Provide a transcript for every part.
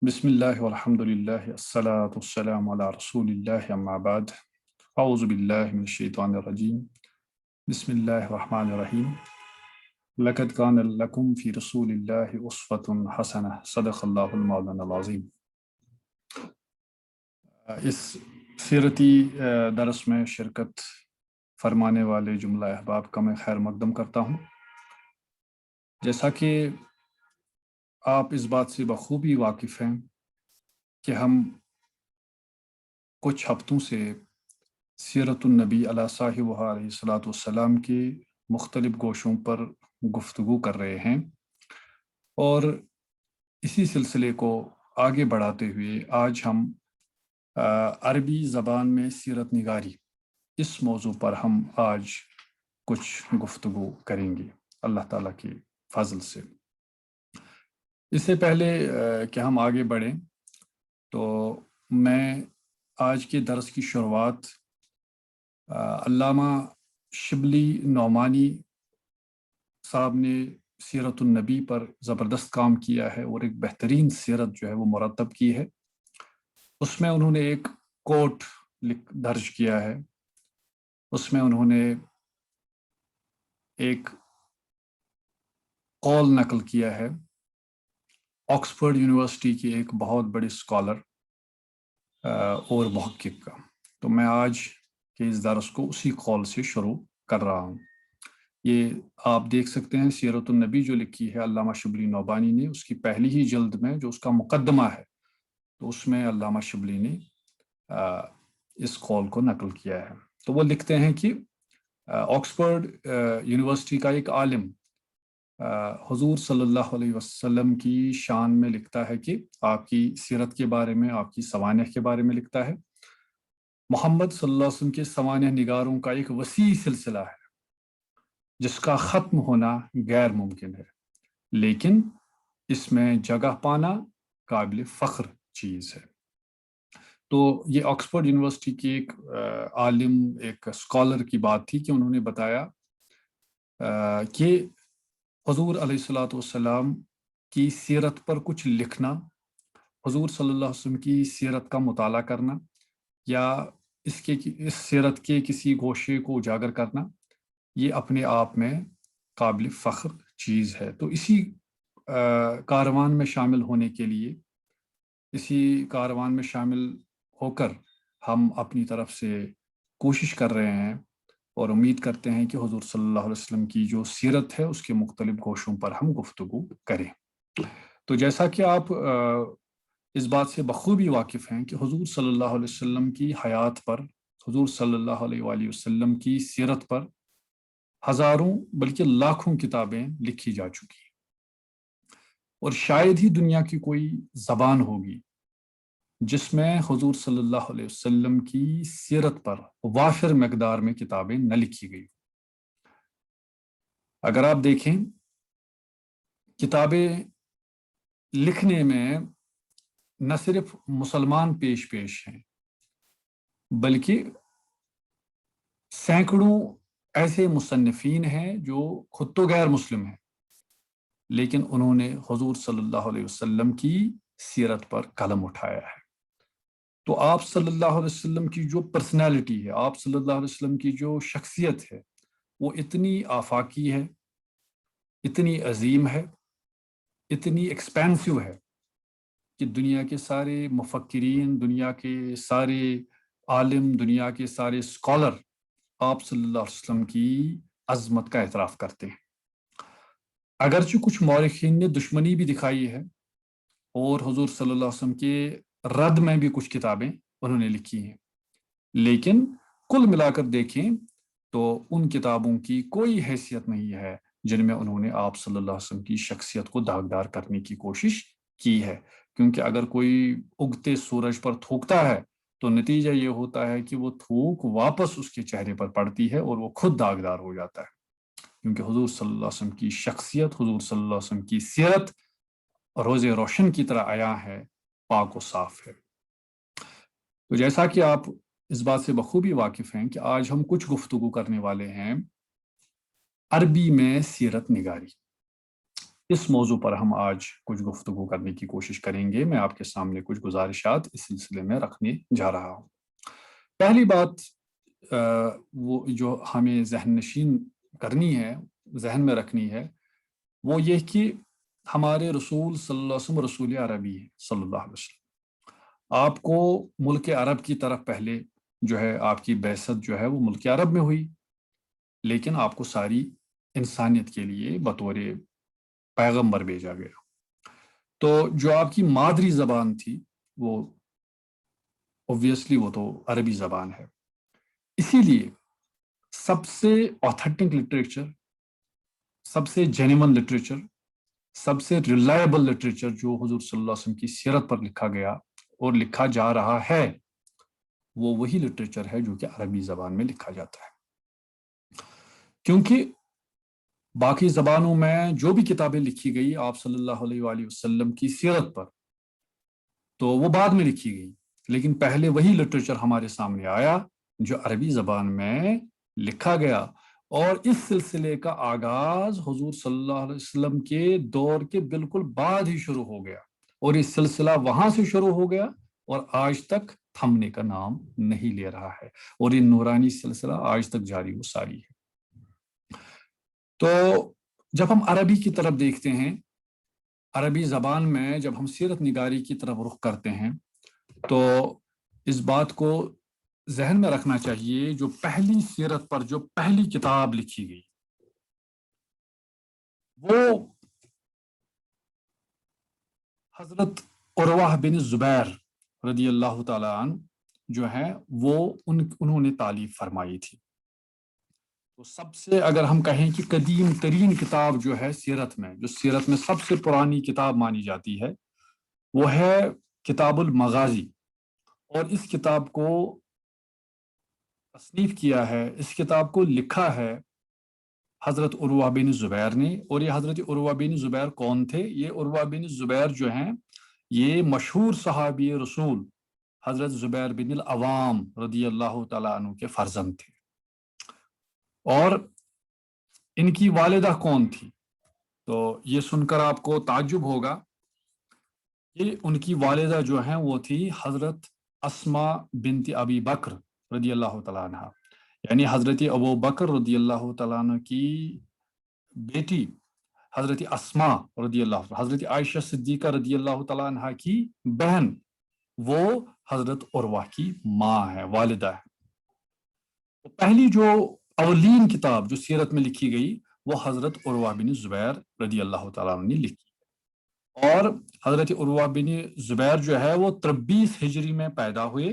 بسم اللہ والحمد للہ الصلاۃ والسلام علی رسول اللہ اما بعد اعوذ باللہ من الشیطان الرجیم بسم اللہ الرحمن الرحیم لقد کان لکم فی رسول اللہ اسوۃ حسنہ صدق اللہ المولانا العظیم۔ اس سیرتی درس میں شرکت فرمانے والے جملہ احباب کا میں خیر مقدم کرتا ہوں۔ جیسا کہ آپ اس بات سے بخوبی واقف ہیں کہ ہم کچھ ہفتوں سے سیرت النبی علیہ صاحب علیہ الصلاۃ والسلام کے مختلف گوشوں پر گفتگو کر رہے ہیں، اور اسی سلسلے کو آگے بڑھاتے ہوئے آج ہم عربی زبان میں سیرت نگاری اس موضوع پر ہم آج کچھ گفتگو کریں گے اللہ تعالیٰ کے فضل سے۔ اس سے پہلے کہ ہم آگے بڑھیں تو میں آج کے درس کی شروعات علامہ شبلی نعمانی صاحب نے سیرت النبی پر زبردست کام کیا ہے اور ایک بہترین سیرت جو ہے وہ مرتب کی ہے۔ اس میں انہوں نے ایک کوٹ درج کیا ہے، اس میں انہوں نے ایک قول نقل کیا ہے آکسفورڈ یونیورسٹی کی ایک بہت بڑی اسکالر اور محقق کا۔ تو میں آج کے اس درس کو اسی قول سے شروع کر رہا ہوں۔ یہ آپ دیکھ سکتے ہیں سیرت النبی جو لکھی ہے علامہ شبلی نعمانی نے، اس کی پہلی ہی جلد میں جو اس کا مقدمہ ہے تو اس میں علامہ شبلی نے اس قول کو نقل کیا ہے۔ تو وہ لکھتے ہیں کہ آکسفورڈ یونیورسٹی کا ایک عالم حضور صلی اللہ علیہ وسلم کی شان میں لکھتا ہے کہ آپ کی سیرت کے بارے میں، آپ کی سوانح کے بارے میں لکھتا ہے، محمد صلی اللہ علیہ وسلم کے سوانح نگاروں کا ایک وسیع سلسلہ ہے جس کا ختم ہونا غیر ممکن ہے، لیکن اس میں جگہ پانا قابل فخر چیز ہے۔ تو یہ آکسفورڈ یونیورسٹی کی ایک عالم، ایک اسکالر کی بات تھی کہ انہوں نے بتایا کہ حضور علیہ الصلاۃ والسلام کی سیرت پر کچھ لکھنا، حضور صلی اللہ علیہ وسلم کی سیرت کا مطالعہ کرنا یا اس سیرت کے کسی گوشے کو اجاگر کرنا، یہ اپنے آپ میں قابل فخر چیز ہے۔ تو اسی کاروان میں شامل ہونے کے لیے، اسی کاروان میں شامل ہو کر ہم اپنی طرف سے کوشش کر رہے ہیں اور امید کرتے ہیں کہ حضور صلی اللہ علیہ وسلم کی جو سیرت ہے اس کے مختلف گوشوں پر ہم گفتگو کریں۔ تو جیسا کہ آپ اس بات سے بخوبی واقف ہیں کہ حضور صلی اللہ علیہ وسلم کی حیات پر، حضور صلی اللہ علیہ وآلہ وسلم کی سیرت پر ہزاروں بلکہ لاکھوں کتابیں لکھی جا چکی ہیں، اور شاید ہی دنیا کی کوئی زبان ہوگی جس میں حضور صلی اللہ علیہ وسلم کی سیرت پر وافر مقدار میں کتابیں نہ لکھی گئی۔ اگر آپ دیکھیں کتابیں لکھنے میں نہ صرف مسلمان پیش ہیں بلکہ سینکڑوں ایسے مصنفین ہیں جو خود تو غیر مسلم ہیں لیکن انہوں نے حضور صلی اللہ علیہ وسلم کی سیرت پر قلم اٹھایا ہے۔ تو آپ صلی اللہ علیہ وسلم کی جو پرسنالٹی ہے، آپ صلی اللہ علیہ وسلم کی جو شخصیت ہے، وہ اتنی آفاقی ہے، اتنی عظیم ہے، اتنی ایکسپینسو ہے کہ دنیا کے سارے مفکرین، دنیا کے سارے عالم، دنیا کے سارے اسکالر آپ صلی اللہ علیہ وسلم کی عظمت کا اعتراف کرتے ہیں۔ اگرچہ کچھ مورخین نے دشمنی بھی دکھائی ہے اور حضور صلی اللہ علیہ وسلم کے رد میں بھی کچھ کتابیں انہوں نے لکھی ہیں، لیکن کل ملا کر دیکھیں تو ان کتابوں کی کوئی حیثیت نہیں ہے جن میں انہوں نے آپ صلی اللہ علیہ وسلم کی شخصیت کو داغدار کرنے کی کوشش کی ہے۔ کیونکہ اگر کوئی اگتے سورج پر تھوکتا ہے تو نتیجہ یہ ہوتا ہے کہ وہ تھوک واپس اس کے چہرے پر پڑتی ہے اور وہ خود داغدار ہو جاتا ہے، کیونکہ حضور صلی اللہ علیہ وسلم کی شخصیت، حضور صلی اللہ علیہ وسلم کی سیرت روز روشن کی طرح عیاں ہے، پاک و صاف ہے۔ تو جیسا کہ آپ اس بات سے بخوبی واقف ہیں کہ آج ہم کچھ گفتگو کرنے والے ہیں عربی میں سیرت نگاری۔ اس موضوع پر ہم آج کچھ گفتگو کرنے کی کوشش کریں گے۔ میں آپ کے سامنے کچھ گزارشات اس سلسلے میں رکھنے جا رہا ہوں۔ پہلی بات وہ جو ہمیں ذہن نشین کرنی ہے، ذہن میں رکھنی ہے، وہ یہ کہ ہمارے رسول صلی اللہ علیہ وسلم رسول عربی ہے صلی اللہ علیہ وسلم۔ آپ کو ملک عرب کی طرف پہلے جو ہے آپ کی بعثت جو ہے وہ ملک عرب میں ہوئی، لیکن آپ کو ساری انسانیت کے لیے بطور پیغمبر بھیجا گیا۔ تو جو آپ کی مادری زبان تھی وہ اوبویسلی وہ تو عربی زبان ہے، اسی لیے سب سے آتھینٹک لٹریچر، سب سے جینیون لٹریچر، سب سے ریلائبل لٹریچر جو حضور صلی اللہ علیہ وسلم کی سیرت پر لکھا گیا اور لکھا جا رہا ہے، وہ وہی لٹریچر ہے جو کہ عربی زبان میں لکھا جاتا ہے۔ کیونکہ باقی زبانوں میں جو بھی کتابیں لکھی گئی آپ صلی اللہ علیہ وآلہ وسلم کی سیرت پر، تو وہ بعد میں لکھی گئی، لیکن پہلے وہی لٹریچر ہمارے سامنے آیا جو عربی زبان میں لکھا گیا، اور اس سلسلے کا آغاز حضور صلی اللہ علیہ وسلم کے دور کے بالکل بعد ہی شروع ہو گیا، اور یہ سلسلہ وہاں سے شروع ہو گیا اور آج تک تھمنے کا نام نہیں لے رہا ہے، اور یہ نورانی سلسلہ آج تک جاری و ساری ہے۔ تو جب ہم عربی کی طرف دیکھتے ہیں، عربی زبان میں جب ہم سیرت نگاری کی طرف رخ کرتے ہیں، تو اس بات کو ذہن میں رکھنا چاہیے جو پہلی سیرت پر جو پہلی کتاب لکھی گئی وہ حضرت عروہ بن زبیر رضی اللہ تعالیٰ عنہ جو ہیں وہ انہوں نے تالیف فرمائی تھی۔ تو سب سے اگر ہم کہیں کہ قدیم ترین کتاب جو ہے سیرت میں، جو سیرت میں سب سے پرانی کتاب مانی جاتی ہے، وہ ہے کتاب المغازی، اور اس کتاب کو تصنیف کیا ہے، اس کتاب کو لکھا ہے حضرت عروہ بن زبیر نے۔ اور یہ حضرت عروہ بن زبیر کون تھے؟ یہ عروہ بن زبیر جو ہیں یہ مشہور صحابی رسول حضرت زبیر بن العوام رضی اللہ تعالیٰ عنہ کے فرزند تھے۔ اور ان کی والدہ کون تھی؟ تو یہ سن کر آپ کو تعجب ہوگا کہ ان کی والدہ جو ہیں وہ تھی حضرت اسماء بنت ابی بکر رضی اللہ تعالیٰ عنہ، یعنی حضرت ابو بکر رضی اللہ تعالیٰ عنہ کی بیٹی حضرت اسماء رضی اللہ عنہ، حضرت عائشہ صدیقہ رضی اللہ تعالیٰ عنہ کی بہن، وہ حضرت عروہ کی ماں ہے، والدہ ہے۔ پہلی جو اولین کتاب جو سیرت میں لکھی گئی وہ حضرت عروہ بن زبیر رضی اللہ تعالیٰ عنہ نے لکھی، اور حضرت عروہ بن زبیر جو ہے وہ 23 ہجری میں پیدا ہوئے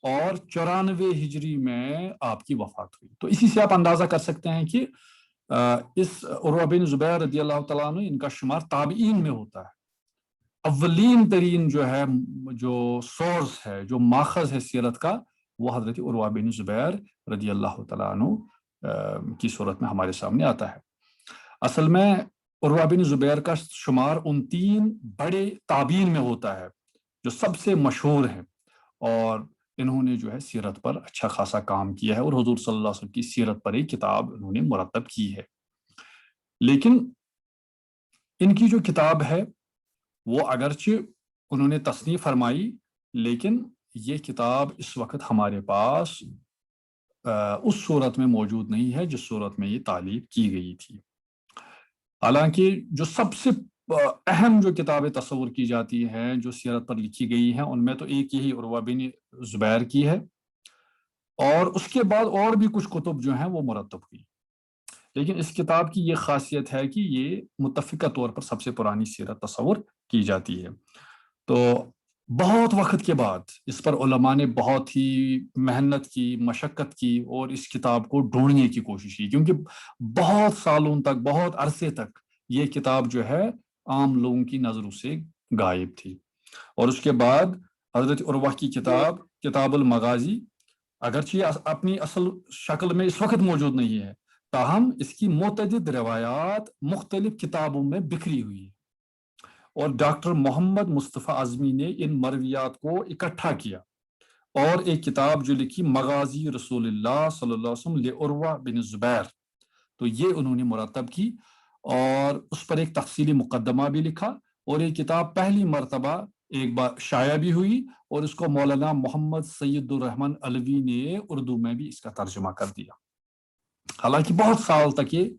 اور 94 ہجری میں آپ کی وفات ہوئی۔ تو اسی سے آپ اندازہ کر سکتے ہیں کہ اس عروہ بن زبیر رضی اللہ تعالیٰ عنہ ان کا شمار تابعین میں ہوتا ہے۔ اولین ترین جو ہے جو سورس ہے، جو ماخذ ہے سیرت کا، وہ حضرت عروہ بن زبیر رضی اللہ تعالیٰ عنہ کی صورت میں ہمارے سامنے آتا ہے۔ اصل میں عروہ بن زبیر کا شمار ان 3 بڑے تابعین میں ہوتا ہے جو سب سے مشہور ہیں، اور انہوں نے جو ہے سیرت پر اچھا خاصا کام کیا ہے، اور حضور صلی اللہ علیہ وسلم کی سیرت پر ایک کتاب انہوں نے مرتب کی ہے۔ لیکن ان کی جو کتاب ہے وہ اگرچہ انہوں نے تصنیف فرمائی، لیکن یہ کتاب اس وقت ہمارے پاس اس صورت میں موجود نہیں ہے جس صورت میں یہ تالیف کی گئی تھی۔ حالانکہ جو سب سے اہم جو کتابیں تصور کی جاتی ہیں جو سیرت پر لکھی گئی ہیں، ان میں تو ایک یہی عروہ بن زبیر کی ہے، اور اس کے بعد اور بھی کچھ کتب جو ہیں وہ مرتب ہوئی، لیکن اس کتاب کی یہ خاصیت ہے کہ یہ متفقہ طور پر سب سے پرانی سیرت تصور کی جاتی ہے۔ تو بہت وقت کے بعد اس پر علماء نے بہت ہی محنت کی، مشقت کی، اور اس کتاب کو ڈھونڈنے کی کوشش کی، کیونکہ بہت سالوں تک، بہت عرصے تک یہ کتاب جو ہے عام لوگوں کی نظروں سے غائب تھی۔ اور اس کے بعد حضرت عروہ کی کتاب کتاب المغازی اگرچہ اپنی اصل شکل میں اس وقت موجود نہیں ہے، تاہم اس کی متعدد روایات مختلف کتابوں میں بکھری ہوئی ہے، اور ڈاکٹر محمد مصطفیٰ اعظمی نے ان مرویات کو اکٹھا کیا اور ایک کتاب جو لکھی مغازی رسول اللہ صلی اللہ علیہ وسلم لعروہ بن زبیر، تو یہ انہوں نے مرتب کی، اور اس پر ایک تفصیلی مقدمہ بھی لکھا، اور یہ کتاب پہلی مرتبہ ایک بار شائع بھی ہوئی، اور اس کو مولانا محمد سید الرحمن علوی نے اردو میں بھی اس کا ترجمہ کر دیا۔ حالانکہ بہت سال تک یہ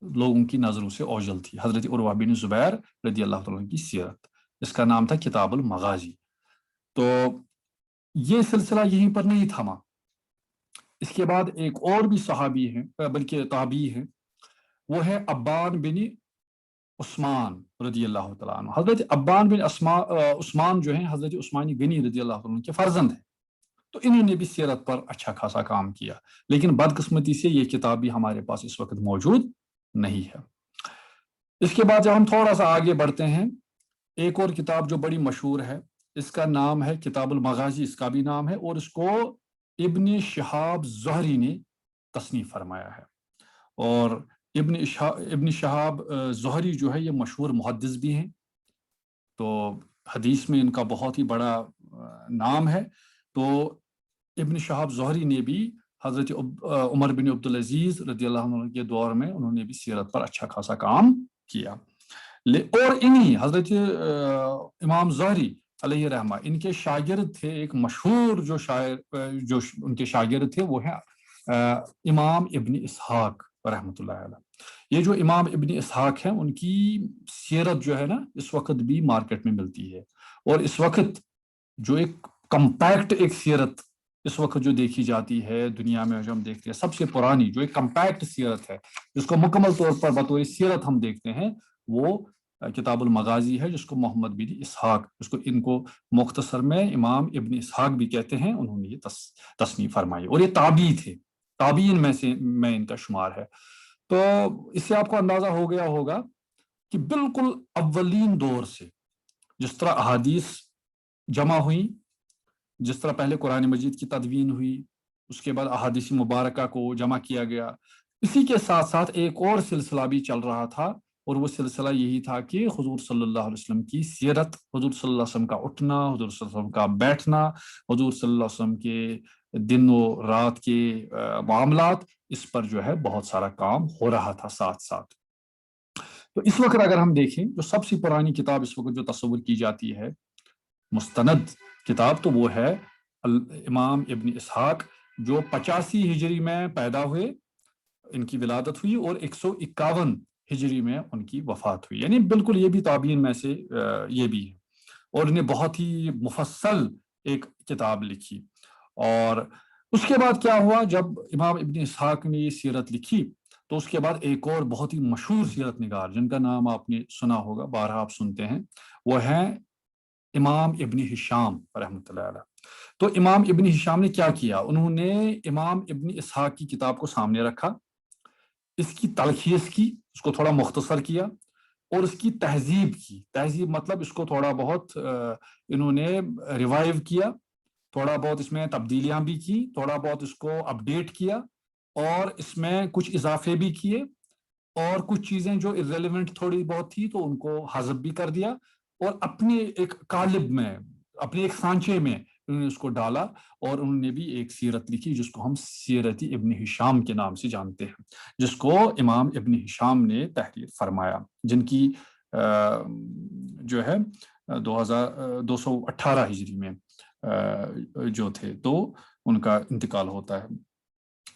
لوگوں کی نظروں سے اوجھل تھی، حضرت عروہ بن زبیر رضی اللہ عنہ کی سیرت، اس کا نام تھا کتاب المغازی۔ تو یہ سلسلہ یہیں پر نہیں تھما، اس کے بعد ایک اور بھی صحابی ہیں بلکہ تابعی ہیں، وہ ہے ابان بن عثمان رضی اللہ تعالیٰ عنہ۔ حضرت ابان بن عثمان جو ہیں حضرت عثمانی غنی رضی اللہ عنہ کے فرزند ہیں، تو انہوں نے بھی سیرت پر اچھا خاصا کام کیا، لیکن بدقسمتی سے یہ کتاب بھی ہمارے پاس اس وقت موجود نہیں ہے۔ اس کے بعد جب ہم تھوڑا سا آگے بڑھتے ہیں، ایک اور کتاب جو بڑی مشہور ہے، اس کا نام ہے کتاب المغازی، اس کا بھی نام ہے، اور اس کو ابن شہاب زہری نے تصنیف فرمایا ہے۔ اور ابن شہاب زہری جو ہے یہ مشہور محدث بھی ہیں، تو حدیث میں ان کا بہت ہی بڑا نام ہے۔ تو ابن شہاب زہری نے بھی حضرت عمر بن عبدالعزیز رضی اللہ عنہ کے دور میں انہوں نے بھی سیرت پر اچھا خاصا کام کیا۔ اور انہی حضرت امام زہری علیہ رحمہ ان کے شاگرد تھے، ایک مشہور جو شاعر جو ان کے شاگرد تھے وہ ہیں امام ابن اسحاق رحمۃ اللہ علیہ۔ یہ جو امام ابن اسحاق ہیں ان کی سیرت جو ہے نا اس وقت بھی مارکیٹ میں ملتی ہے، اور اس وقت جو ایک کمپیکٹ ایک سیرت اس وقت جو دیکھی جاتی ہے دنیا میں، جو ہم دیکھتے ہیں سب سے پرانی جو ایک کمپیکٹ سیرت ہے جس کو مکمل طور پر بطور سیرت ہم دیکھتے ہیں، وہ کتاب المغازی ہے، جس کو محمد بن اسحاق، جس کو ان کو مختصر میں امام ابن اسحاق بھی کہتے ہیں، انہوں نے یہ تصنیف فرمائی، اور یہ تابعی تھے، تابعین میں ان کا شمار ہے۔ تو اس سے آپ کو اندازہ ہو گیا ہوگا کہ بالکل اولین دور سے جس طرح احادیث جمع ہوئی، جس طرح پہلے قرآن مجید کی تدوین ہوئی، اس کے بعد احادیث مبارکہ کو جمع کیا گیا، اسی کے ساتھ ساتھ ایک اور سلسلہ بھی چل رہا تھا، اور وہ سلسلہ یہی تھا کہ حضور صلی اللہ علیہ وسلم کی سیرت، حضور صلی اللہ علیہ وسلم کا اٹھنا، حضور صلی اللہ علیہ وسلم کا بیٹھنا، حضور صلی اللہ علیہ وسلم کے دن و رات کے معاملات، اس پر جو ہے بہت سارا کام ہو رہا تھا ساتھ ساتھ۔ تو اس وقت اگر ہم دیکھیں جو سب سے پرانی کتاب اس وقت جو تصور کی جاتی ہے مستند کتاب، تو وہ ہے امام ابن اسحاق، جو 85 ہجری میں پیدا ہوئے، ان کی ولادت ہوئی، اور 151 ہجری میں ان کی وفات ہوئی، یعنی بالکل یہ بھی تابعین میں سے یہ بھی ہے، اور انہیں بہت ہی مفصل ایک کتاب لکھی۔ اور اس کے بعد کیا ہوا، جب امام ابن اسحاق نے یہ سیرت لکھی تو اس کے بعد ایک اور بہت ہی مشہور سیرت نگار جن کا نام آپ نے سنا ہوگا، بارہا آپ سنتے ہیں، وہ ہیں امام ابن ہشام رحمۃ اللہ علیہ۔ تو امام ابن ہشام نے کیا کیا، انہوں نے امام ابن اسحاق کی کتاب کو سامنے رکھا، اس کی تلخیص کی، اس کو تھوڑا مختصر کیا، اور اس کی تہذیب کی، تہذیب مطلب اس کو تھوڑا بہت انہوں نے ریوائیو کیا، تھوڑا بہت اس میں تبدیلیاں بھی کی، تھوڑا بہت اس کو اپڈیٹ کیا، اور اس میں کچھ اضافے بھی کیے، اور کچھ چیزیں جو irrelevant تھوڑی بہت تھی تو ان کو حذف بھی کر دیا، اور اپنے ایک قالب میں، اپنے ایک سانچے میں انہوں نے اس کو ڈالا، اور انہوں نے بھی ایک سیرت لکھی جس کو ہم سیرت ابن ہشام کے نام سے جانتے ہیں، جس کو امام ابن ہشام نے تحریر فرمایا، جن کی جو ہے 2218 ہجری میں جو تھے تو ان کا انتقال ہوتا ہے۔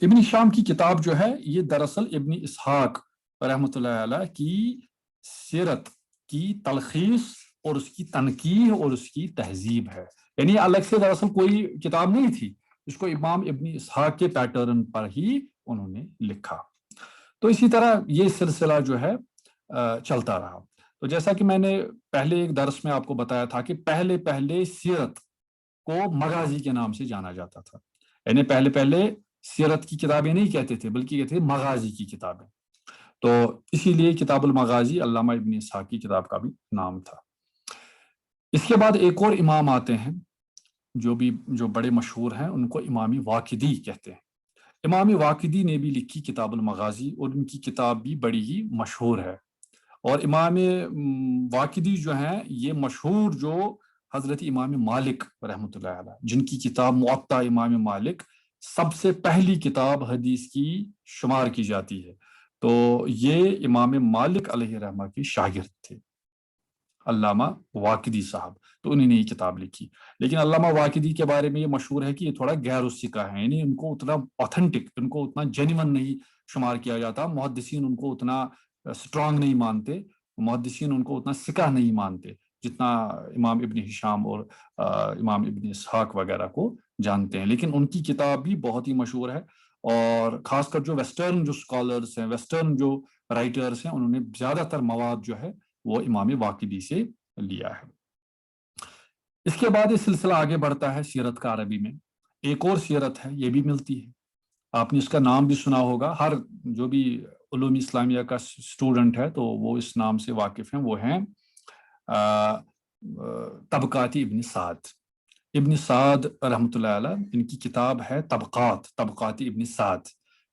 ابن ہشام کی کتاب جو ہے یہ دراصل ابن اسحاق رحمۃ اللہ علیہ کی سیرت کی تلخیص اور اس کی تنقیح اور اس کی تہذیب ہے، یعنی الگ سے دراصل کوئی کتاب نہیں تھی، اس کو امام ابن اسحاق کے پیٹرن پر ہی انہوں نے لکھا۔ تو اسی طرح یہ سلسلہ جو ہے چلتا رہا۔ تو جیسا کہ میں نے پہلے ایک درس میں آپ کو بتایا تھا کہ پہلے سیرت کو مغازی کے نام سے جانا جاتا تھا، یعنی پہلے سیرت کی کتابیں نہیں کہتے تھے بلکہ کہتے تھے مغازی کی کتابیں، تو اسی لیے کتاب المغازی علامہ ابن اسحاق کی کتاب کا بھی نام تھا۔ اس کے بعد ایک اور امام آتے ہیں جو بڑے مشہور ہیں، ان کو امام واقدی کہتے ہیں۔ امام واقدی نے بھی لکھی کتاب المغازی، اور ان کی کتاب بھی بڑی ہی مشہور ہے، اور امام واقدی جو ہیں یہ مشہور جو حضرت امام مالک رحمۃ اللہ علیہ، جن کی کتاب موطا امام مالک سب سے پہلی کتاب حدیث کی شمار کی جاتی ہے، تو یہ امام مالک علیہ رحمہ کی شاگرد تھے، علامہ واقدی صاحب، تو انہوں نے یہ کتاب لکھی. لیکن علامہ واقدی کے بارے میں یہ مشہور ہے کہ یہ تھوڑا غیر الثقہ ہے، یعنی ان کو اتنا اوتھینٹک، ان کو اتنا جینون نہیں شمار کیا جاتا. محدثین ان کو اتنا اسٹرانگ نہیں مانتے، محدثین ان کو اتنا ثقہ نہیں مانتے جتنا امام ابن ہشام اور امام ابن اسحاق وغیرہ کو جانتے ہیں. لیکن ان کی کتاب بھی بہت ہی مشہور ہے، اور خاص کر جو ویسٹرن جو اسکالرس ہیں، ویسٹرن جو رائٹرس ہیں، انہوں نے زیادہ تر مواد جو ہے وہ امام واقدی سے لیا ہے. اس کے بعد یہ سلسلہ آگے بڑھتا ہے سیرت کا. عربی میں ایک اور سیرت ہے، یہ بھی ملتی ہے، آپ نے اس کا نام بھی سنا ہوگا. ہر جو بھی علوم اسلامیہ کا اسٹوڈنٹ ہے تو وہ اس نام سے واقف ہیں، وہ ہیں طبقات ابن سعد. ابن سعد رحمۃ اللہ علیہ، ان کی کتاب ہے طبقات ابن سعد.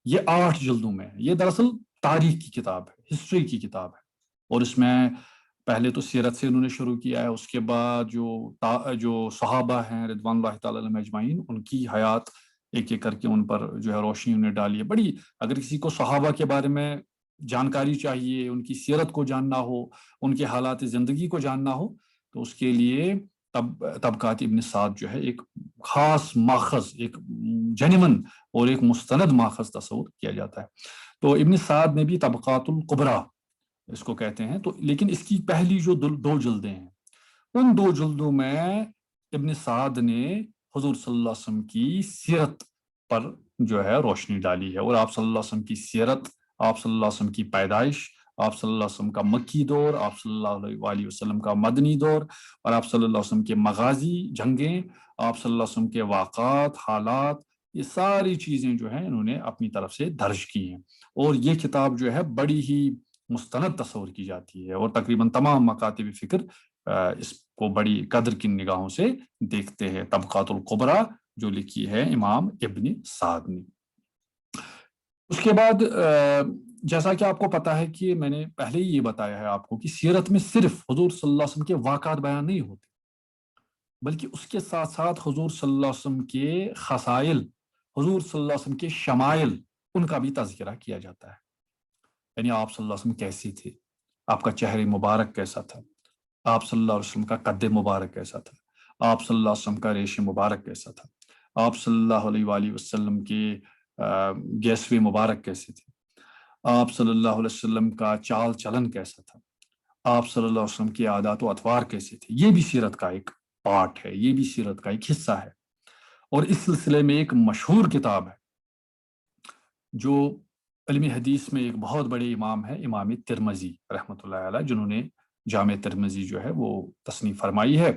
یہ 8 جلدوں میں ہے. یہ دراصل تاریخ کی کتاب ہے، ہسٹری کی کتاب ہے، اور اس میں پہلے تو سیرت سے انہوں نے شروع کیا ہے. اس کے بعد جو صحابہ ہیں رضوان اللہ تعالی علیہم اجمعین، ان کی حیات ایک ایک کر کے ان پر جو ہے روشنی انہیں ڈالی ہے. بڑی، اگر کسی کو صحابہ کے بارے میں جانکاری چاہیے، ان کی سیرت کو جاننا ہو، ان کے حالات زندگی کو جاننا ہو، تو اس کے لیے طبقات ابن سعد جو ہے ایک خاص ماخذ، ایک جینون اور ایک مستند ماخذ تصور کیا جاتا ہے. تو ابن سعد نے بھی طبقات القبرا اس کو کہتے ہیں. تو لیکن اس کی پہلی جو 2 جلدیں ہیں، ان 2 جلدوں میں ابن سعد نے حضور صلی اللہ علیہ وسلم کی سیرت پر جو ہے روشنی ڈالی ہے. اور آپ صلی اللہ علیہ وسلم کی سیرت، آپ صلی اللہ علیہ وسلم کی پیدائش، آپ صلی اللہ علیہ وسلم کا مکی دور، آپ صلی اللہ علیہ وسلم کا مدنی دور، اور آپ صلی اللہ علیہ وسلم کے مغازی جنگیں، آپ صلی اللہ علیہ وسلم کے واقعات، حالات، یہ ساری چیزیں جو ہیں انہوں نے اپنی طرف سے درج کی ہیں. اور یہ کتاب جو ہے بڑی ہی مستند تصور کی جاتی ہے، اور تقریباً تمام مکاتب فکر اس کو بڑی قدر کی نگاہوں سے دیکھتے ہیں. طبقات القبرا جو لکھی ہے امام ابن سعد نے. اس کے بعد جیسا کہ آپ کو پتا ہے کہ میں نے پہلے ہی یہ بتایا ہے آپ کو کہ سیرت میں صرف حضور صلی اللہ علیہ وسلم کے واقعات بیان نہیں ہوتے، بلکہ اس کے ساتھ ساتھ حضور صلی اللہ علیہ وسلم کے خصائل، حضور صلی اللہ علیہ وسلم کے شمائل، ان کا بھی تذکرہ کیا جاتا ہے. یعنی آپ صلی اللہ علیہ وسلم کیسے تھے، آپ کا چہرہ مبارک کیسا تھا، آپ صلی اللہ علیہ وسلم کا قد مبارک کیسا تھا، آپ صلی اللہ علیہ وسلم کا ریش مبارک کیسا تھا، آپ صلی اللہ علیہ وآلہ وسلم کے گیسوے مبارک کیسے تھے، آپ صلی اللہ علیہ وسلم کا چال چلن کیسا تھا، آپ صلی اللہ علیہ وسلم کی عادات و اطوار کیسے تھے. یہ بھی سیرت کا ایک پارٹ ہے، یہ بھی سیرت کا ایک حصہ ہے. اور اس سلسلے میں ایک مشہور کتاب ہے جو علم حدیث میں ایک بہت بڑے امام ہے، امام ترمذی رحمۃ اللہ علیہ، جنہوں نے جامع ترمذی جو ہے وہ تصنیف فرمائی ہے.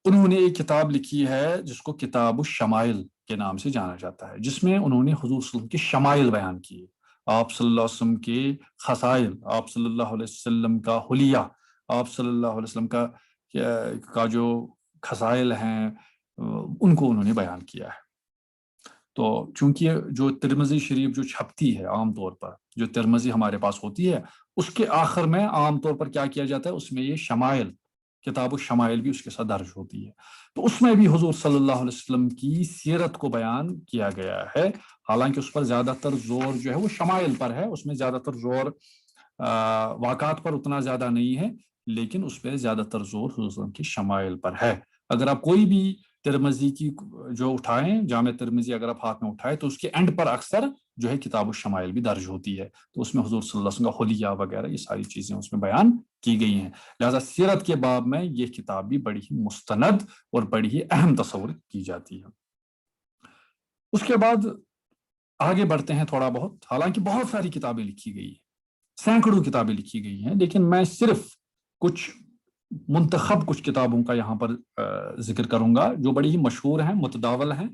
انہوں نے ایک کتاب لکھی ہے جس کو کتاب الشمائل کے نام سے جانا جاتا ہے، جس میں انہوں نے حضور صلی اللہ علیہ وسلم کے شمائل بیان کیے، آپ صلی اللہ علیہ وسلم کے خصائل، آپ صلی اللہ علیہ وسلم کا حلیہ، آپ صلی اللہ علیہ وسلم کا جو خصائل ہیں ان کو انہوں نے بیان کیا ہے. تو چونکہ جو ترمذی شریف جو چھپتی ہے عام طور پر، جو ترمذی ہمارے پاس ہوتی ہے، اس کے آخر میں عام طور پر کیا کیا جاتا ہے، اس میں یہ شمائل، کتاب الشمائل بھی اس کے ساتھ درج ہوتی ہے. تو اس میں بھی حضور صلی اللہ علیہ وسلم کی سیرت کو بیان کیا گیا ہے. حالانکہ اس پر زیادہ تر زور جو ہے وہ شمائل پر ہے، اس میں زیادہ تر زور واقعات پر اتنا زیادہ نہیں ہے، لیکن اس پہ زیادہ تر زور حضور صلی اللہ علیہ وسلم کی شمائل پر ہے. اگر آپ کوئی بھی ترمذی کی جو اٹھائیں، جامع ترمذی اگر آپ ہاتھ میں اٹھائیں، تو اس کے اینڈ پر اکثر جو ہے کتاب الشمائل بھی درج ہوتی ہے. تو اس میں حضور صلی اللہ علیہ وسلم کا حلیہ وغیرہ یہ ساری چیزیں اس میں بیان کی گئی ہیں. لہذا سیرت کے باب میں یہ کتاب بھی بڑی ہی مستند اور بڑی ہی اہم تصور کی جاتی ہے. اس کے بعد آگے بڑھتے ہیں تھوڑا بہت. حالانکہ بہت ساری کتابیں لکھی گئی ہیں، سینکڑوں کتابیں لکھی گئی ہیں، لیکن میں صرف کچھ منتخب کچھ کتابوں کا یہاں پر ذکر کروں گا جو بڑی ہی مشہور ہیں، متداول ہیں،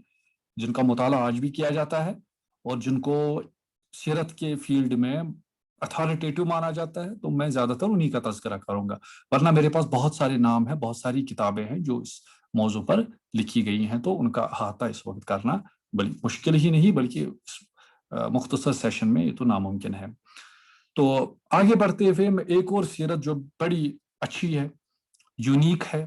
جن کا مطالعہ آج بھی کیا جاتا ہے، اور جن کو سیرت کے فیلڈ میں اتھارٹیٹو مانا جاتا ہے. تو میں زیادہ تر انہی کا تذکرہ کروں گا، ورنہ میرے پاس بہت سارے نام ہیں، بہت ساری کتابیں ہیں جو اس موضوع پر لکھی گئی ہیں. تو ان کا احاطہ اس وقت کرنا بڑی مشکل ہی نہیں، بلکہ مختصر سیشن میں یہ تو ناممکن ہے. تو آگے بڑھتے ہوئے ایک اور سیرت جو بڑی اچھی ہے، یونیک ہے،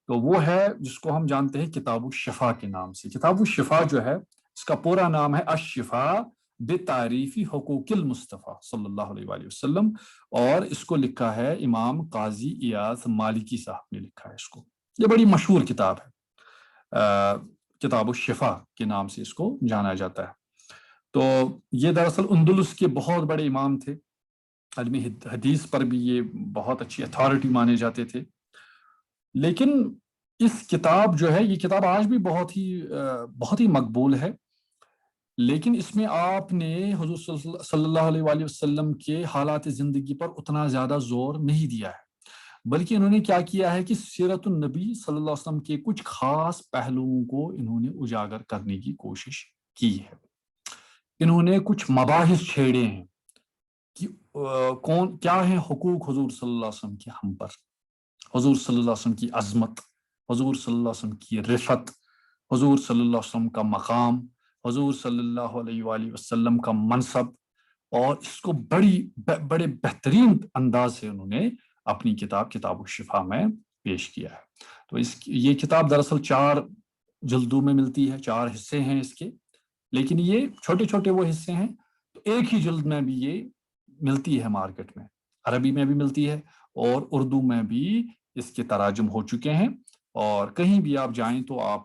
تو وہ ہے جس کو ہم جانتے ہیں کتاب الشفا کے نام سے. کتاب الشفا جو ہے، اس کا پورا نام ہے الشفا بتعریفی حقوق المصطفیٰ صلی اللہ علیہ وآلہ وسلم، اور اس کو لکھا ہے امام قاضی ایاز مالکی صاحب نے لکھا ہے اس کو. یہ بڑی مشہور کتاب ہے، کتاب الشفا کے نام سے اس کو جانا جاتا ہے. تو یہ دراصل اندلس کے بہت بڑے امام تھے، علم حدیث پر بھی یہ بہت اچھی اتھارٹی مانے جاتے تھے. لیکن اس کتاب جو ہے، یہ کتاب آج بھی بہت ہی مقبول ہے، لیکن اس میں آپ نے حضور صلی اللہ علیہ وآلہ وسلم کے حالات زندگی پر اتنا زیادہ زور نہیں دیا ہے، بلکہ انہوں نے کیا کیا ہے کہ سیرت النبی صلی اللہ علیہ وسلم کے کچھ خاص پہلوؤں کو انہوں نے اجاگر کرنے کی کوشش کی ہے. انہوں نے کچھ مباحث چھیڑے ہیں کہ کیا ہیں حقوق حضور صلی اللہ علیہ وسلم کے ہم پر، حضور صلی اللہ علیہ وسلم کی عظمت، حضور صلی اللہ علیہ وسلم کی رفعت، حضور صلی اللہ علیہ وسلم کا مقام، حضور صلی اللہ علیہ وآلہ وسلم کا منصب. اور اس کو بڑے بہترین انداز سے انہوں نے اپنی کتاب الشفا میں پیش کیا ہے. تو یہ کتاب دراصل 4 جلدوں میں ملتی ہے، 4 حصے ہیں اس کے، لیکن یہ چھوٹے چھوٹے وہ حصے ہیں. تو ایک ہی جلد میں بھی یہ ملتی ہے مارکیٹ میں، عربی میں بھی ملتی ہے اور اردو میں بھی اس کے تراجم ہو چکے ہیں. اور کہیں بھی آپ جائیں تو آپ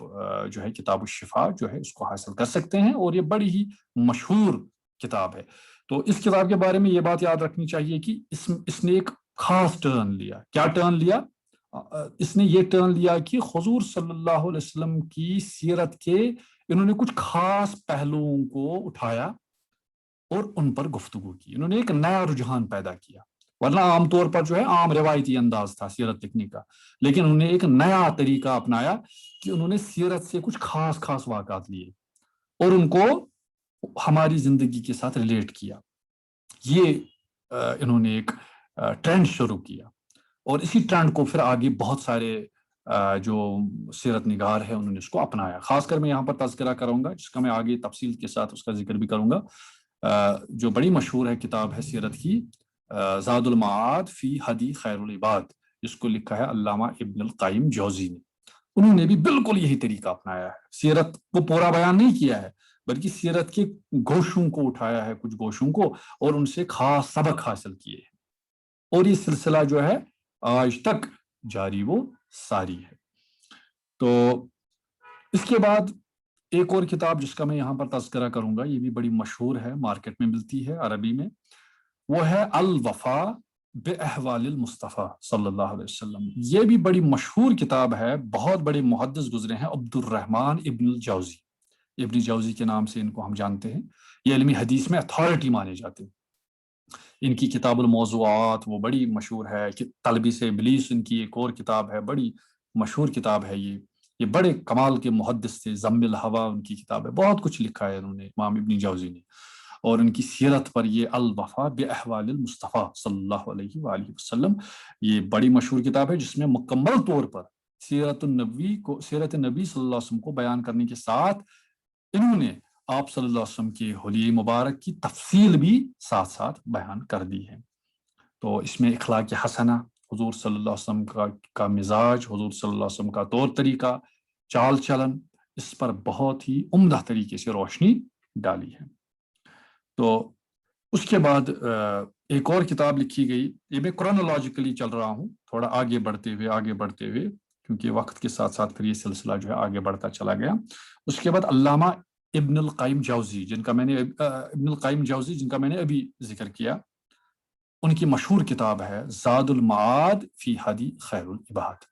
جو ہے کتاب الشفا جو ہے اس کو حاصل کر سکتے ہیں، اور یہ بڑی ہی مشہور کتاب ہے. تو اس کتاب کے بارے میں یہ بات یاد رکھنی چاہیے کہ اس نے ایک خاص ٹرن لیا. کیا ٹرن لیا؟ اس نے یہ ٹرن لیا کہ حضور صلی اللہ علیہ وسلم کی سیرت کے انہوں نے کچھ خاص پہلوؤں کو اٹھایا اور ان پر گفتگو کی. انہوں نے ایک نیا رجحان پیدا کیا، ورنہ عام طور پر جو ہے عام روایتی انداز تھا سیرت لکھنے کا، لیکن انہوں نے ایک نیا طریقہ اپنایا کہ انہوں نے سیرت سے کچھ خاص واقعات لیے اور ان کو ہماری زندگی کے ساتھ ریلیٹ کیا. یہ انہوں نے ایک ٹرینڈ شروع کیا، اور اسی ٹرینڈ کو پھر آگے بہت سارے جو سیرت نگار ہے انہوں نے اس کو اپنایا. خاص کر میں یہاں پر تذکرہ کروں گا، جس کا میں آگے تفصیل کے ساتھ اس کا ذکر بھی کروں گا، جو بڑی مشہور ہے کتاب ہے سیرت کی، زاد المعاد فی ہدی خیر العباد، جس کو لکھا ہے علامہ ابن القیم جوزی نے. انہوں نے بھی بالکل یہی طریقہ اپنایا ہے. سیرت کو پورا بیان نہیں کیا ہے، بلکہ سیرت کے گوشوں کو اٹھایا ہے، کچھ گوشوں کو، اور ان سے خاص سبق حاصل کیے ہیں. اور یہ سلسلہ جو ہے آج تک جاری و ساری ہے. تو اس کے بعد ایک اور کتاب جس کا میں یہاں پر تذکرہ کروں گا، یہ بھی بڑی مشہور ہے، مارکیٹ میں ملتی ہے عربی میں، وہ ہے الوفا باحوال المصطفیٰ صلی اللہ علیہ وسلم. یہ بھی بڑی مشہور کتاب ہے، بہت بڑے محدث گزرے ہیں، عبد الرحمن ابن الجوزی. ابن جوزی کے نام سے ان کو ہم جانتے ہیں. یہ علمی حدیث میں اتھارٹی مانے جاتے ہیں. ان کی کتاب الموضوعات وہ بڑی مشہور ہے، کہ تلبیس ابلیس ان کی ایک اور کتاب ہے، بڑی مشہور کتاب ہے. یہ بڑے کمال کے محدث تھے. ضم الہوا ان کی کتاب ہے، بہت کچھ لکھا ہے انہوں نے، امام ابن جوزی نے. اور ان کی سیرت پر یہ الوفا باحوال المصطفیٰ صلی اللہ علیہ وآلہ وسلم، یہ بڑی مشہور کتاب ہے، جس میں مکمل طور پر سیرت نبی صلی اللہ علیہ وسلم کو بیان کرنے کے ساتھ انہوں نے آپ صلی اللہ علیہ وسلم کے حلیہ مبارک کی تفصیل بھی ساتھ ساتھ بیان کر دی ہے. تو اس میں اخلاق حسنہ، حضور صلی اللہ علیہ وسلم کا مزاج، حضور صلی اللہ علیہ وسلم کا طور طریقہ، چال چلن، اس پر بہت ہی عمدہ طریقے سے روشنی ڈالی ہے. تو اس کے بعد ایک اور کتاب لکھی گئی. یہ میں کرونالوجیکلی چل رہا ہوں، تھوڑا آگے بڑھتے ہوئے، کیونکہ وقت کے ساتھ ساتھ پھر یہ سلسلہ جو ہے آگے بڑھتا چلا گیا. اس کے بعد علامہ ابن القیم جوزی، جن کا میں نے ابھی ذکر کیا، ان کی مشہور کتاب ہے زاد المعاد فی ہدی خیر العباد.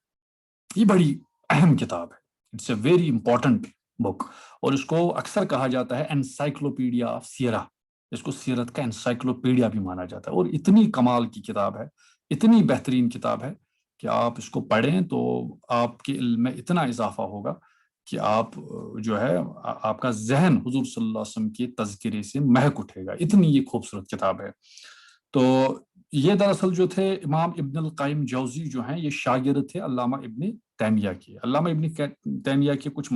یہ بڑی اہم کتاب ہے، اٹس اے ویری امپورٹنٹ بک، اور اس کو اکثر کہا جاتا ہے انسائکلوپیڈیا آف سیرہ. اس کو سیرت کا انسائکلوپیڈیا بھی مانا جاتا ہے. اور اتنی کمال کی کتاب ہے، اتنی بہترین کتاب ہے کہ آپ اس کو پڑھیں تو آپ کے علم میں اتنا اضافہ ہوگا کہ آپ جو ہے آپ کا ذہن حضور صلی اللہ علیہ وسلم کے تذکرے سے مہک اٹھے گا. اتنی یہ خوبصورت کتاب ہے. تو یہ دراصل جو تھے امام ابن القیم جوزی جو ہیں، یہ شاگرد تھے علامہ ابن تیمیہ کے. علامہ ابن تیمیہ کے کچھ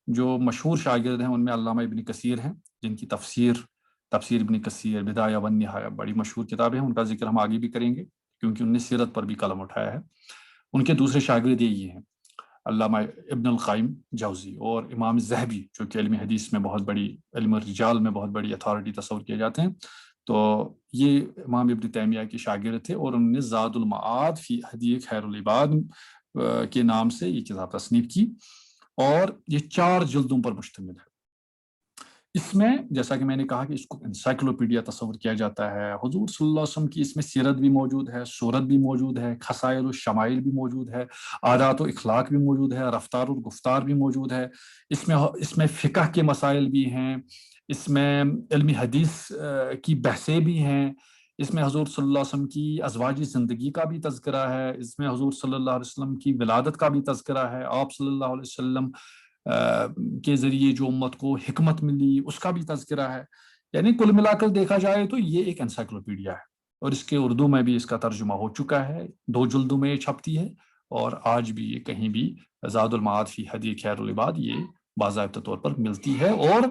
جو مشہور شاگرد ہیں ان میں علامہ ابن کثیر ہیں، جن کی تفسیر ابن کثیر، بدایہ والنہایہ بڑی مشہور کتاب ہے. ان کا ذکر ہم آگے بھی کریں گے کیونکہ ان نے سیرت پر بھی قلم اٹھایا ہے. ان کے دوسرے شاگرد یہ ہیں علامہ ابن القیم جوزی اور امام ذہبی جو کہ علم حدیث میں بہت بڑی، علم رجال میں بہت بڑی اتھارٹی تصور کیے جاتے ہیں، تو یہ امام ابن تیمیہ کے شاگرد تھے اور انہوں نے زاد المعاد فی ہدی خیر العباد کے نام سے یہ کتاب تصنیف کی، اور یہ 4 جلدوں پر مشتمل ہے۔ اس میں جیسا کہ میں نے کہا کہ اس کو انسائکلوپیڈیا تصور کیا جاتا ہے، حضور صلی اللہ علیہ وسلم کی اس میں سیرت بھی موجود ہے، صورت بھی موجود ہے، خصائل و شمائل بھی موجود ہے، عادات و اخلاق بھی موجود ہے، رفتار و گفتار بھی موجود ہے، اس میں فقہ کے مسائل بھی ہیں، اس میں علمی حدیث کی بحثیں بھی ہیں، اس میں حضور صلی اللہ علیہ وسلم کی ازواجی زندگی کا بھی تذکرہ ہے، اس میں حضور صلی اللہ علیہ وسلم کی ولادت کا بھی تذکرہ ہے، آپ صلی اللہ علیہ وسلم کے ذریعے جو امت کو حکمت ملی اس کا بھی تذکرہ ہے۔ یعنی کل ملا کر دیکھا جائے تو یہ ایک انسائکلوپیڈیا ہے، اور اس کے اردو میں بھی اس کا ترجمہ ہو چکا ہے، 2 جلدوں میں یہ چھپتی ہے، اور آج بھی یہ کہیں بھی زاد المعاد فی ہدی خیر العباد یہ باضابطہ طور پر ملتی ہے، اور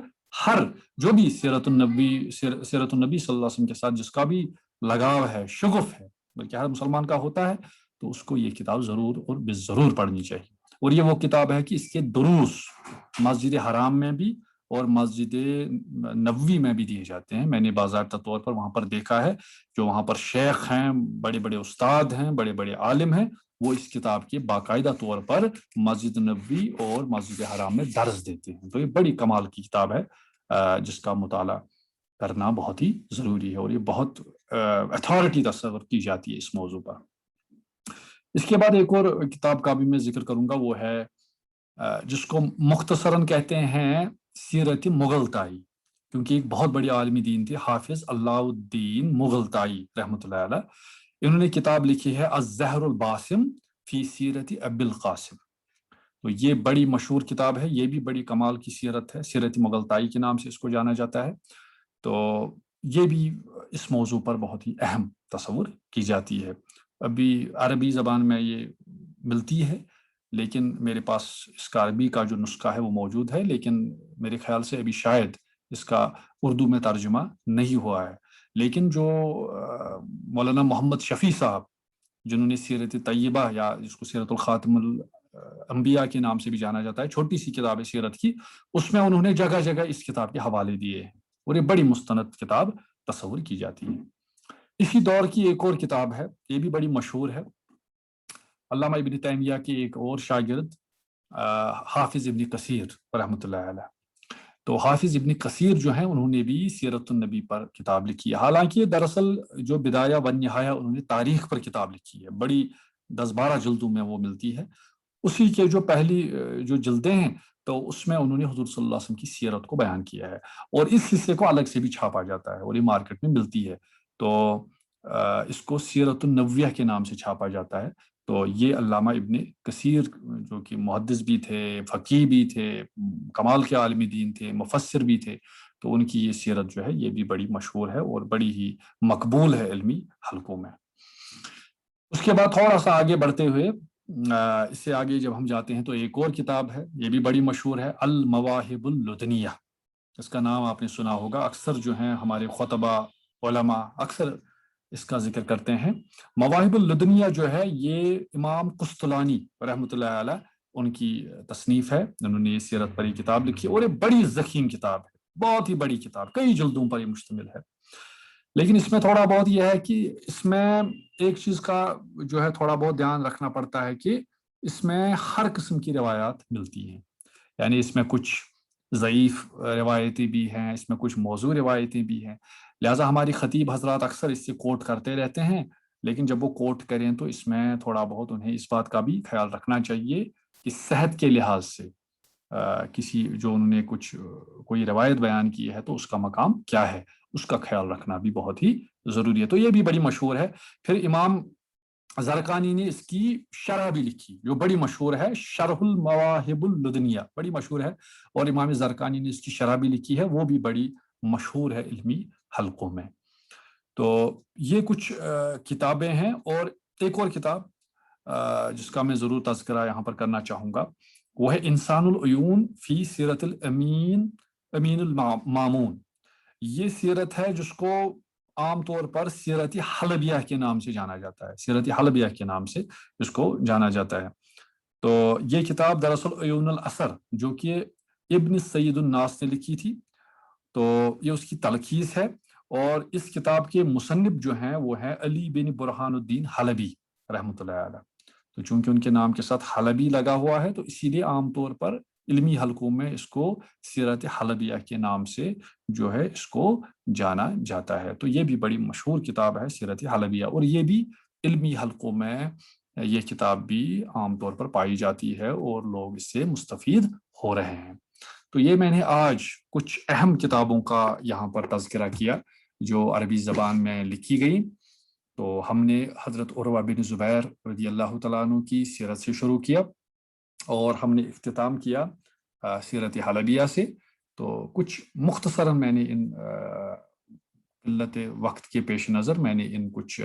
ہر جو بھی سیرت النبی صلی اللہ علیہ وسلم کے ساتھ جس کا بھی لگاؤ ہے، شغف ہے، بلکہ ہر مسلمان کا ہوتا ہے، تو اس کو یہ کتاب ضرور اور بالضرور پڑھنی چاہیے۔ اور یہ وہ کتاب ہے کہ اس کے دروس مسجد حرام میں بھی اور مسجد نبوی میں بھی دیے جاتے ہیں۔ میں نے باضابطہ طور پر وہاں پر دیکھا ہے، جو وہاں پر شیخ ہیں، بڑے بڑے استاد ہیں، بڑے بڑے عالم ہیں، وہ اس کتاب کے باقاعدہ طور پر مسجد نبوی اور مسجد حرام میں درس دیتے ہیں۔ تو یہ بڑی کمال کی کتاب ہے جس کا مطالعہ کرنا بہت ہی ضروری ہے، اور یہ بہت اتھارٹی تصور کی جاتی ہے اس موضوع پر۔ اس کے بعد ایک اور کتاب کا بھی میں ذکر کروں گا، وہ ہے جس کو مختصراً کہتے ہیں سیرت مغلطائی، کیونکہ ایک بہت بڑی عالمی دین تھے حافظ اللہ الدین مغلطائی رحمۃ اللہ علیہ۔ انہوں نے کتاب لکھی ہے الزہر الباسم فی سیرت ابی القاسم۔ تو یہ بڑی مشہور کتاب ہے، یہ بھی بڑی کمال کی سیرت ہے، سیرت مغلطائی کے نام سے اس کو جانا جاتا ہے۔ تو یہ بھی اس موضوع پر بہت ہی اہم تصور کی جاتی ہے۔ ابھی عربی زبان میں یہ ملتی ہے، لیکن میرے پاس اس کا عربی کا جو نسخہ ہے وہ موجود ہے، لیکن میرے خیال سے ابھی شاید اس کا اردو میں ترجمہ نہیں ہوا ہے۔ لیکن جو مولانا محمد شفیع صاحب، جنہوں نے سیرت طیبہ یا جس کو سیرت الخاتم الانبیاء کے نام سے بھی جانا جاتا ہے، چھوٹی سی کتاب ہے سیرت کی، اس میں انہوں نے جگہ جگہ اس کتاب کے حوالے دیے ہیں، اور یہ بڑی مستند کتاب تصور کی جاتی ہے۔ اسی دور کی ایک اور کتاب ہے، یہ بھی بڑی مشہور ہے، علامہ ابن تیمیہ کے ایک اور شاگرد حافظ ابن کثیر رحمۃ اللہ علیہ۔ تو حافظ ابن کثیر جو ہیں انہوں نے بھی سیرت النبی پر کتاب لکھی ہے، حالانکہ دراصل جو بدایہ و نہایہ انہوں نے تاریخ پر کتاب لکھی ہے، بڑی 10-12 جلدوں میں وہ ملتی ہے۔ اسی کے جو پہلی جو جلدیں ہیں تو اس میں انہوں نے حضور صلی اللہ علیہ وسلم کی سیرت کو بیان کیا ہے، اور اس حصے کو الگ سے بھی چھاپا جاتا ہے اور یہ مارکیٹ میں ملتی ہے، تو اس کو سیرت النبویہ کے نام سے چھاپا جاتا ہے۔ تو یہ علامہ ابن کثیر جو کہ محدث بھی تھے، فقیہ بھی تھے، کمال کے عالمی دین تھے، مفسر بھی تھے، تو ان کی یہ سیرت جو ہے یہ بھی بڑی مشہور ہے اور بڑی ہی مقبول ہے علمی حلقوں میں۔ اس کے بعد تھوڑا سا آگے بڑھتے ہوئے اس سے آگے جب ہم جاتے ہیں تو ایک اور کتاب ہے، یہ بھی بڑی مشہور ہے، المواہب اللدنیہ۔ اس کا نام آپ نے سنا ہوگا، اکثر جو ہیں ہمارے خطبہ علماء اکثر اس کا ذکر کرتے ہیں۔ مواہب اللدنیہ جو ہے یہ امام قسطلانی رحمۃ اللہ علیہ ان کی تصنیف ہے، انہوں نے یہ سیرت پر یہ کتاب لکھی، اور یہ بڑی ضخیم کتاب ہے، بہت ہی بڑی کتاب، کئی جلدوں پر یہ مشتمل ہے۔ لیکن اس میں تھوڑا بہت یہ ہے کہ اس میں ایک چیز کا جو ہے تھوڑا بہت دھیان رکھنا پڑتا ہے کہ اس میں ہر قسم کی روایات ملتی ہیں، یعنی اس میں کچھ ضعیف روایتیں بھی ہیں، اس میں کچھ موضوع روایتیں بھی ہیں، لہٰذا ہماری خطیب حضرات اکثر اس سے کوٹ کرتے رہتے ہیں، لیکن جب وہ کوٹ کریں تو اس میں تھوڑا بہت انہیں اس بات کا بھی خیال رکھنا چاہیے کہ صحت کے لحاظ سے کسی جو انہوں نے کوئی روایت بیان کی ہے تو اس کا مقام کیا ہے، اس کا خیال رکھنا بھی بہت ہی ضروری ہے۔ تو یہ بھی بڑی مشہور ہے۔ پھر امام زرقانی نے اس کی شرح بھی لکھی جو بڑی مشہور ہے، شرح المواہب اللدنیہ، بڑی مشہور ہے، اور امام زرقانی نے اس کی شرح بھی لکھی ہے، وہ بھی بڑی مشہور ہے علمی حلقوں میں۔ تو یہ کچھ کتابیں ہیں، اور ایک اور کتاب جس کا میں ضرور تذکرہ یہاں پر کرنا چاہوں گا وہ ہے انسان العیون فی سیرت الامین امین المامون۔ یہ سیرت ہے جس کو عام طور پر سیرت حلبیہ کے نام سے جانا جاتا ہے، سیرت حلبیہ کے نام سے اس کو جانا جاتا ہے۔ تو یہ کتاب دراصل عیون الاثر جو کہ ابن سید الناس نے لکھی تھی، تو یہ اس کی تلخیص ہے، اور اس کتاب کے مصنف جو ہیں وہ ہیں علی بن برہان الدین حلبی رحمۃ اللہ علیہ۔ تو چونکہ ان کے نام کے ساتھ حلبی لگا ہوا ہے تو اسی لیے عام طور پر علمی حلقوں میں اس کو سیرت حلبیہ کے نام سے جو ہے اس کو جانا جاتا ہے۔ تو یہ بھی بڑی مشہور کتاب ہے سیرت حلبیہ، اور یہ بھی علمی حلقوں میں یہ کتاب بھی عام طور پر پائی جاتی ہے اور لوگ اس سے مستفید ہو رہے ہیں۔ تو یہ میں نے آج کچھ اہم کتابوں کا یہاں پر تذکرہ کیا جو عربی زبان میں لکھی گئی۔ تو ہم نے حضرت عروہ بن زبیر رضی اللہ تعالیٰ عنہ کی سیرت سے شروع کیا، اور ہم نے اختتام کیا سیرت حلبیہ سے۔ تو کچھ مختصراً میں نے ان قلت وقت کے پیش نظر میں نے ان کچھ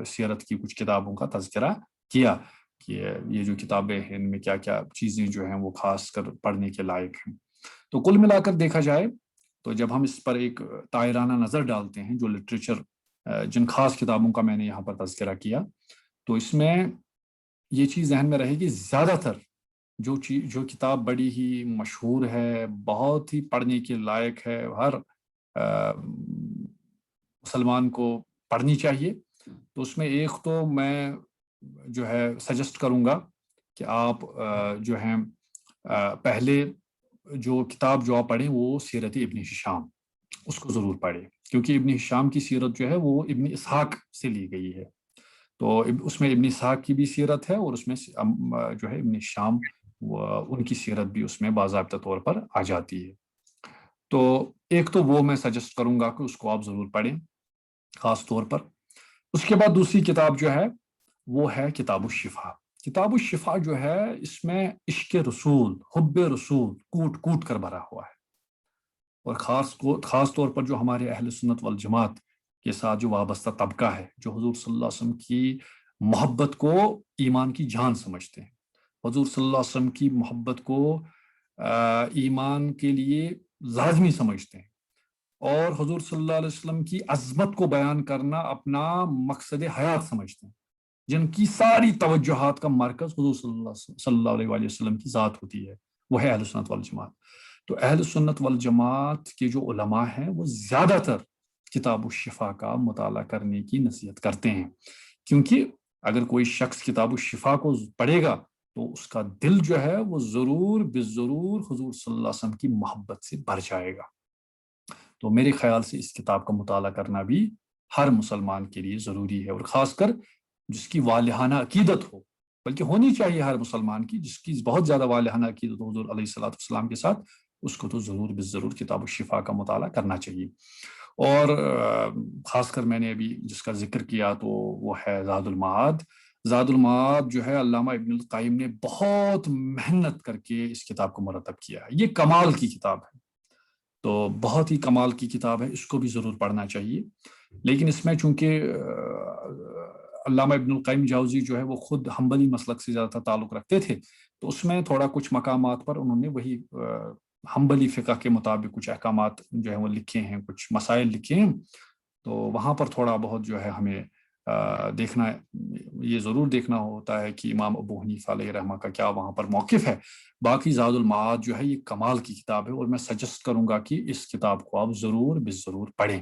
سیرت کی کچھ کتابوں کا تذکرہ کیا کہ یہ جو کتابیں ہیں ان میں کیا کیا چیزیں جو ہیں وہ خاص کر پڑھنے کے لائق ہیں۔ تو کل ملا کر دیکھا جائے تو جب ہم اس پر ایک طائرانہ نظر ڈالتے ہیں جو لٹریچر جن خاص کتابوں کا میں نے یہاں پر تذکرہ کیا، تو اس میں یہ چیز ذہن میں رہے گی زیادہ تر جو کتاب بڑی ہی مشہور ہے، بہت ہی پڑھنے کے لائق ہے، ہر مسلمان کو پڑھنی چاہیے، تو اس میں ایک تو میں جو ہے سجسٹ کروں گا کہ آپ جو ہیں پہلے جو کتاب جو آپ پڑھیں وہ سیرت ابن ہشام، اس کو ضرور پڑھیں، کیونکہ ابن ہشام کی سیرت جو ہے وہ ابن اسحاق سے لی گئی ہے۔ تو اس میں ابن اسحاق کی بھی سیرت ہے، اور اس میں جو ہے ابن ہشام ان کی سیرت بھی اس میں باضابطہ طور پر آ جاتی ہے۔ تو ایک تو وہ میں سجسٹ کروں گا کہ اس کو آپ ضرور پڑھیں خاص طور پر۔ اس کے بعد دوسری کتاب جو ہے وہ ہے کتاب الشفا۔ کتاب الشفا جو ہے اس میں عشق رسول، حب رسول کوٹ کوٹ کر بھرا ہوا ہے، اور خاص طور پر جو ہمارے اہل سنت والجماعت کے ساتھ جو وابستہ طبقہ ہے، جو حضور صلی اللہ علیہ وسلم کی محبت کو ایمان کی جان سمجھتے ہیں، حضور صلی اللہ علیہ وسلم کی محبت کو ایمان کے لیے لازمی سمجھتے ہیں، اور حضور صلی اللہ علیہ وسلم کی عظمت کو بیان کرنا اپنا مقصد حیات سمجھتے ہیں، جن کی ساری توجہات کا مرکز حضور صلی اللہ علیہ وسلم کی ذات ہوتی ہے، وہ ہے اہل سنت والجماعت۔ تو اہل سنت والجماعت کے جو علماء ہیں وہ زیادہ تر کتاب الشفا کا مطالعہ کرنے کی نصیحت کرتے ہیں، کیونکہ اگر کوئی شخص کتاب الشفا کو پڑھے گا تو اس کا دل جو ہے وہ ضرور بالضرور حضور صلی اللہ علیہ وسلم کی محبت سے بھر جائے گا۔ تو میرے خیال سے اس کتاب کا مطالعہ کرنا بھی ہر مسلمان کے لیے ضروری ہے، اور خاص کر جس کی والہانہ عقیدت ہو، بلکہ ہونی چاہیے ہر مسلمان کی، جس کی بہت زیادہ والہانہ عقیدت ہو حضور علیہ الصلوۃ والسلام کے ساتھ، اس کو تو ضرور بالضرور کتاب الشفا کا مطالعہ کرنا چاہیے۔ اور خاص کر میں نے ابھی جس کا ذکر کیا تو وہ ہے زاد المعاد۔ زاد المعاد جو ہے علامہ ابن القیم نے بہت محنت کر کے اس کتاب کو مرتب کیا ہے، یہ کمال کی کتاب ہے، تو بہت ہی کمال کی کتاب ہے، اس کو بھی ضرور پڑھنا چاہیے۔ لیکن اس میں چونکہ علامہ ابن القیم جوزی جو ہے وہ خود حنبلی مسلک سے زیادہ تعلق رکھتے تھے، تو اس میں تھوڑا کچھ مقامات پر انہوں نے وہی حنبلی فقہ کے مطابق کچھ احکامات جو ہیں وہ لکھے ہیں، کچھ مسائل لکھے ہیں، تو وہاں پر تھوڑا بہت جو ہے ہمیں دیکھنا، یہ ضرور دیکھنا ہوتا ہے کہ امام ابو حنیفہ علیہ رحمہ کا کیا وہاں پر موقف ہے۔ باقی زاد المعاد جو ہے یہ کمال کی کتاب ہے، اور میں سجسٹ کروں گا کہ اس کتاب کو آپ ضرور بالضرور پڑھیں۔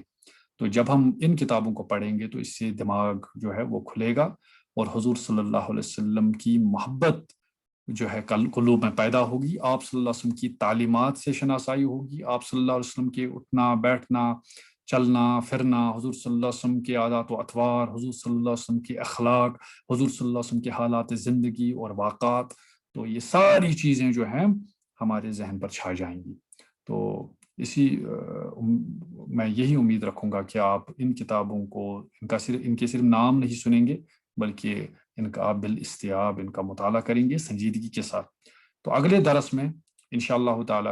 تو جب ہم ان کتابوں کو پڑھیں گے تو اس سے دماغ جو ہے وہ کھلے گا، اور حضور صلی اللہ علیہ وسلم کی محبت جو ہے قلوب میں پیدا ہوگی، آپ صلی اللہ علیہ وسلم کی تعلیمات سے شناسائی ہوگی، آپ صلی اللہ علیہ وسلم کے اٹھنا بیٹھنا چلنا پھرنا، حضور صلی اللہ علیہ وسلم کے عادات و اطوار، حضور صلی اللہ علیہ وسلم کے اخلاق، حضور صلی اللہ علیہ وسلم کے حالات زندگی اور واقعات، تو یہ ساری چیزیں جو ہیں ہمارے ذہن پر چھا جائیں گی۔ تو میں یہی امید رکھوں گا کہ آپ ان کتابوں کو ان کے صرف نام نہیں سنیں گے، بلکہ ان کا آپ بالاستیاب ان کا مطالعہ کریں گے سنجیدگی کے ساتھ۔ تو اگلے درس میں انشاءاللہ تعالی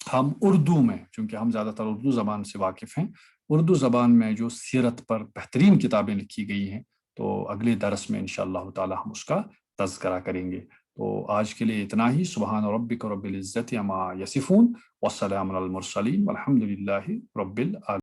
ہم اردو میں، چونکہ ہم زیادہ تر اردو زبان سے واقف ہیں، اردو زبان میں جو سیرت پر بہترین کتابیں لکھی گئی ہیں، تو اگلے درس میں انشاءاللہ تعالی ہم اس کا تذکرہ کریں گے۔ تو آج کے لیے اتنا ہی۔ سبحان ربک رب العزت عما یصفون والسلام علی المرسلین والحمد للہ رب العالمین۔